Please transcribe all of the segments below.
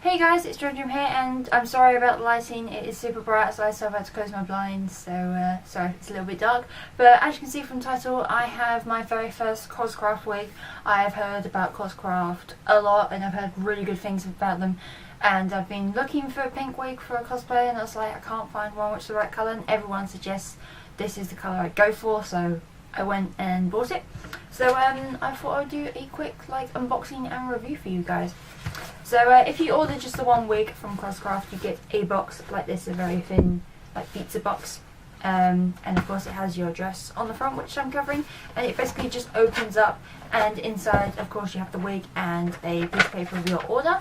Hey guys, it's Jim here, and I'm sorry about the lighting. It is super bright outside, so I've had to close my blinds, so sorry it's a little bit dark. But as you can see from the title, I have my very first coscraft wig. I have heard about coscraft a lot, and I've heard really good things about them. And I've been looking for a pink wig for a cosplay, and I was like, I can't find one which is the right colour, and everyone suggests this is the colour I'd go for, so I went and bought it. So I thought I'd do a quick unboxing and review for you guys. So if you order just the one wig from coscraft, you get a box like this, a very thin pizza box, and of course it has your address on the front, which I'm covering, and it basically just opens up, and inside of course you have the wig and a piece of paper of your order.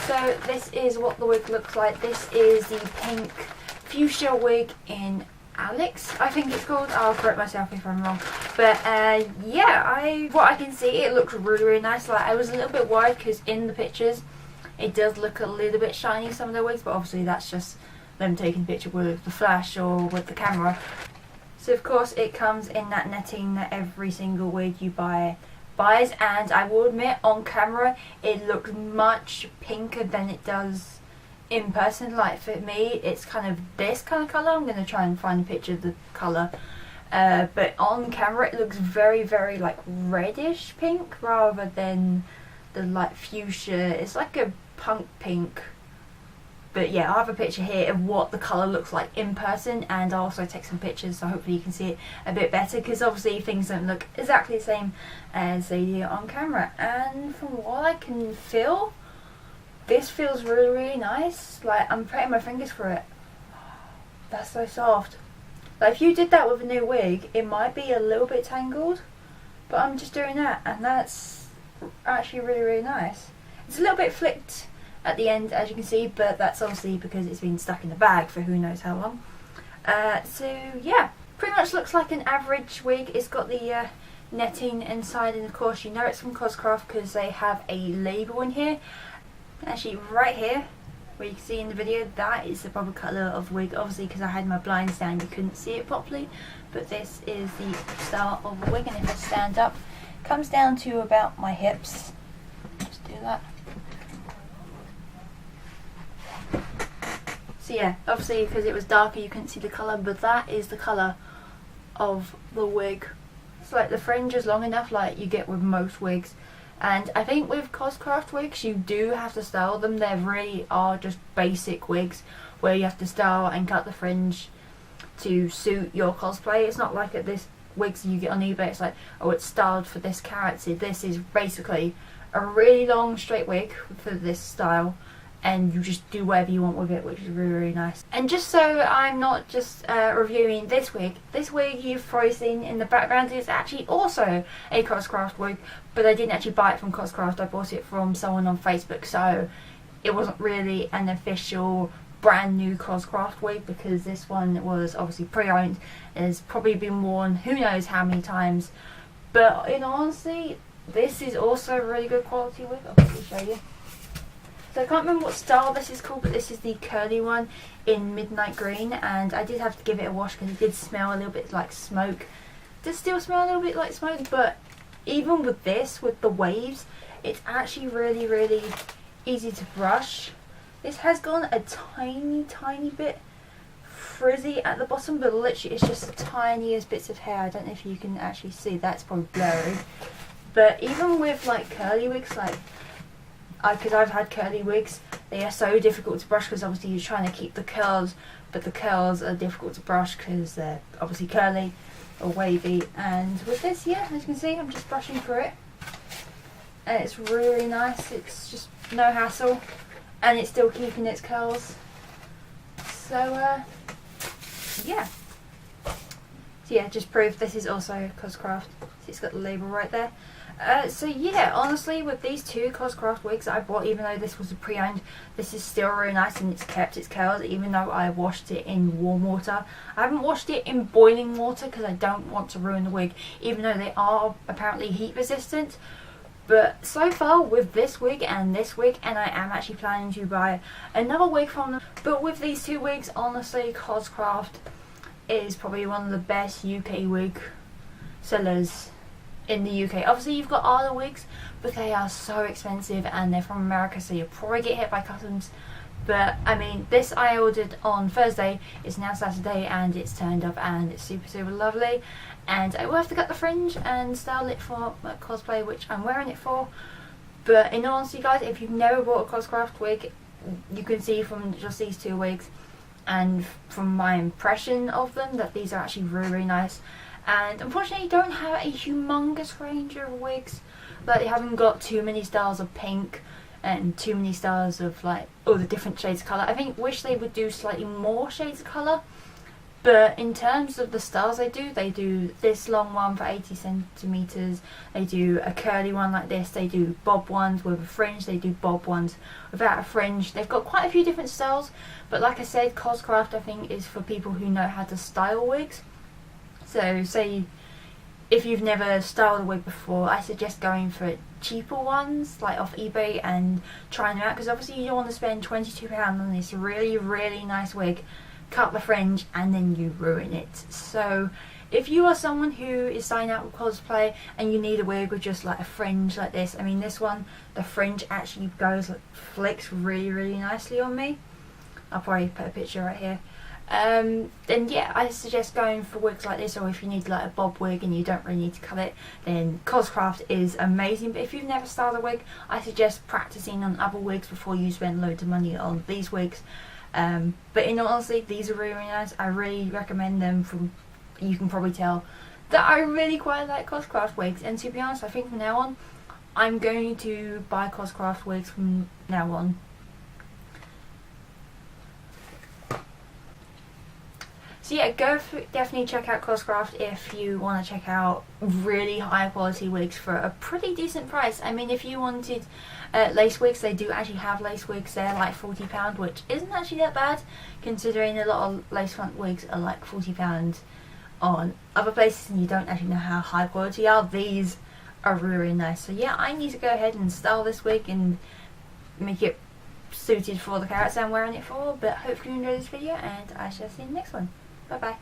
So this is what the wig looks like. This is the pink fuchsia wig in Alex, I think it's called. I'll correct myself if I'm wrong. But yeah, what I can see, it looks really nice. I was a little bit worried because in the pictures it does look a little bit shiny, some of the wigs, but obviously that's just them taking a picture with the flash or with the camera. So of course it comes in that netting that every single wig you buys, and I will admit on camera it looks much pinker than it does in person. For me it's kind of this kind of colour. I'm going to try and find a picture of the colour, but on camera it looks very reddish pink rather than the fuchsia. It's like a punk pink. But yeah, I'll have a picture here of what the colour looks like in person, and I'll also take some pictures so hopefully you can see it a bit better, because obviously things don't look exactly the same as they do on camera. And from what I can feel, this feels really nice. I'm putting my fingers through it. That's so soft. If you did that with a new wig, it might be a little bit tangled, but I'm just doing that, and that's actually really nice. It's a little bit flicked at the end, as you can see, but that's obviously because it's been stuck in the bag for who knows how long. So yeah, pretty much looks like an average wig. It's got the netting inside, and of course you know it's from coscraft because they have a label in here. Actually right here where you can see in the video, that is the proper colour of wig. Obviously because I had my blinds down you couldn't see it properly, but this is the style of the wig, and if I stand up it comes down to about my hips. Just do that. So yeah, obviously because it was darker you couldn't see the colour, but that is the colour of the wig. It's the fringe is long enough like you get with most wigs. And I think with coscraft wigs you do have to style them. They really are just basic wigs where you have to style and cut the fringe to suit your cosplay. It's not like at this wigs you get on eBay, it's like, oh, it's styled for this character. This is basically a really long straight wig for this style, and you just do whatever you want with it, which is really nice. And just so I'm not just reviewing this wig you've probably seen in the background is actually also a coscraft wig, but I didn't actually buy it from coscraft. I bought it from someone on Facebook, so it wasn't really an official brand new coscraft wig, because this one was obviously pre-owned and has probably been worn who knows how many times. But in all honesty, this is also a really good quality wig. I'll quickly show you. So I can't remember what style this is called, but this is the curly one in midnight green, and I did have to give it a wash because it did smell a little bit like smoke. It does still smell a little bit like smoke, but even with this, with the waves, it's actually really easy to brush. This has gone a tiny bit frizzy at the bottom, but literally it's just the tiniest bits of hair. I don't know if you can actually see, that's probably blurry. But even with curly wigs, because I've had curly wigs, they are so difficult to brush because obviously you're trying to keep the curls, but the curls are difficult to brush because they're obviously curly or wavy. And with this, yeah, as you can see, I'm just brushing through it, and it's really nice. It's just no hassle, and it's still keeping its curls. So yeah. So yeah, just proof this is also coscraft. It's got the label right there. So yeah, honestly with these two coscraft wigs that I bought, even though this was a pre-owned, this is still really nice, and it's kept its curls even though I washed it in warm water. I haven't washed it in boiling water because I don't want to ruin the wig, even though they are apparently heat resistant. But so far with this wig and this wig, and I am actually planning to buy another wig from them, but with these two wigs, honestly coscraft is probably one of the best UK wig sellers in the UK. Obviously you've got other wigs, but they are so expensive and they're from America, so you'll probably get hit by customs. But I mean, this I ordered on Thursday, it's now Saturday, and it's turned up and it's super lovely. And I will have to cut the fringe and style it for my cosplay, which I'm wearing it for. But in all honesty guys, if you've never bought a coscraft wig, you can see from just these two wigs and from my impression of them that these are actually really nice. And unfortunately you don't have a humongous range of wigs. Like, they haven't got too many styles of pink and too many styles of like all the different shades of colour. I wish they would do slightly more shades of colour. But in terms of the styles they do this long one for 80 centimetres, they do a curly one like this, they do bob ones with a fringe, they do bob ones without a fringe. They've got quite a few different styles, but like I said, coscraft I think is for people who know how to style wigs. So say if you've never styled a wig before, I suggest going for cheaper ones like off eBay and trying them out, because obviously you don't want to spend £22 on this really nice wig, cut the fringe and then you ruin it. So if you are someone who is starting out with cosplay and you need a wig with just like a fringe like this, I mean this one, the fringe actually goes, like, flicks really nicely on me. I'll probably put a picture right here. Then yeah, I suggest going for wigs like this, or if you need like a bob wig and you don't really need to cut it, then coscraft is amazing. But if you've never styled a wig, I suggest practicing on other wigs before you spend loads of money on these wigs. But in all honesty, these are really nice. I really recommend them. From, you can probably tell that I really quite like coscraft wigs, and to be honest, I think from now on I'm going to buy coscraft wigs from now on. So yeah, definitely check out coscraft if you want to check out really high quality wigs for a pretty decent price. I mean, if you wanted lace wigs, they do actually have lace wigs there, like £40, which isn't actually that bad, considering a lot of lace front wigs are like £40 on other places and you don't actually know how high quality they are. These are really nice. So yeah, I need to go ahead and style this wig and make it suited for the character I'm wearing it for. But hopefully you enjoyed this video, and I shall see you in the next one. Bye bye.